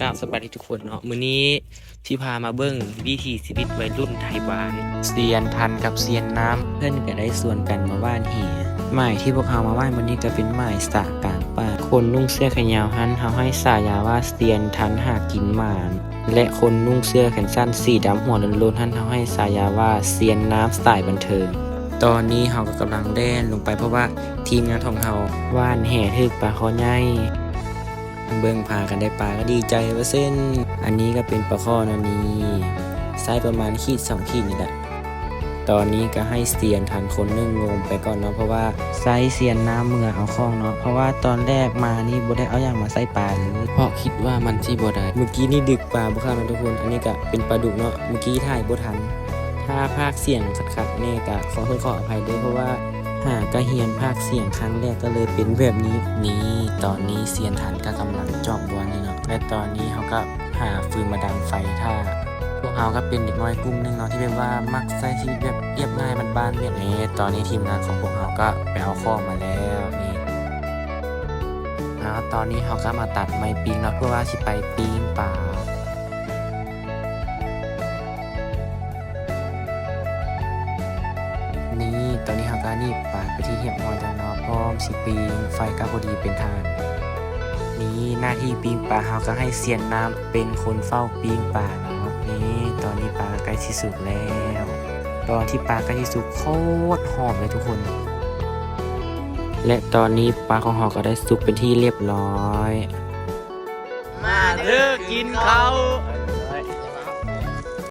กราบสวัสดีทุกคนเนาะมื้อนี้ที่พามาเบิ่งวิถีชีวิตวัยรุ่นไทยบ้านเซียนทันกับเซียนน้ำเพิ่นก็ได้ส่วนกันมาว่านแห่หมายที่พวกเขามาว่านวันนี้ก็เป็นหมายสะกลางป่าคนนุ่งเสื้อแขนยาวหันเฮาให้ฉายาว่าเซียนทันหากินหมานและคนนุ่งเสื้อแขนสั้นสีดำหัวโล้นๆหันเฮาให้ฉายาว่าเซียนน้ำสายบันเทิงตอนนี้เฮาก็กำลังแล่นลงไปเพราะว่าทีมงานของเฮาว่านแห่ถึกปลาคอใหญ่เบิ่งพากันได้ปลาก็ดีใจว่าเส้นอันนี้ก็เป็นปลาข้อนะนี่ไซส์ประมาณขีด2ขีดนี่แหละตอนนี้ก็ให้เซียนทันคนนึงงมไปก่อนเนาะเพราะว่าไซส์เซียนน้ำเมื่อเอาข้องเนาะเพราะว่าตอนแรกมานี่บ่ได้เอาอย่างมาใส่ปลาเลยเพราะคิดว่ามันสิบ่ได้เมื่อกี้นี่ดึกปลาบ่เข้านะทุกคนอันนี้ก็เป็นปลาดุกเนาะเมื่อกี้ถ่ายบ่ทันถ้าภาคเสียงขัดๆนี่ก็ขออภัยด้วยเพราะว่าก็เฮียนภาคเสียงครั้งแรกก็เลยเป็นแบบนี้ตอนนี้เซียนทันก็กำลังจอบบัวนี่เนาะและตอนนี้เขาก็หาฟืนมาดังไฟถ้าพวกเขาก็เป็นเด็กน้อยกลุ่มนึงเนาะที่แบบว่ามักใช้ชีวิตแบบเรียบง่ายบ้านๆแบบนี้ตอนนี้ทีมงานของพวกเขาก็ไปเอาข้อมาแล้วนี่แล้วตอนนี้เขาก็มาตัดไม้ปิงเนาะเพื่อว่าสิไปปิงป่านี่ตอนนี้เขาก็นี่ปาดไปที่เหียบมอยแล้วเนาะพร้อมสิปีงไฟก็พอดีเป็นทานนี่หน้าที่ปีงป่าเขาก็ให้เซียนน้ำเป็นคนเฝ้าปีงป่าเนาะนี่ตอนนี้ปลาใกล้ที่สุดแล้วตอนที่ปลาใกล้ที่สุดโคตรหอมเลยทุกคนและตอนนี้ปลาของเขาก็ได้สุกเป็นที่เรียบร้อยมาเด้อกินเขา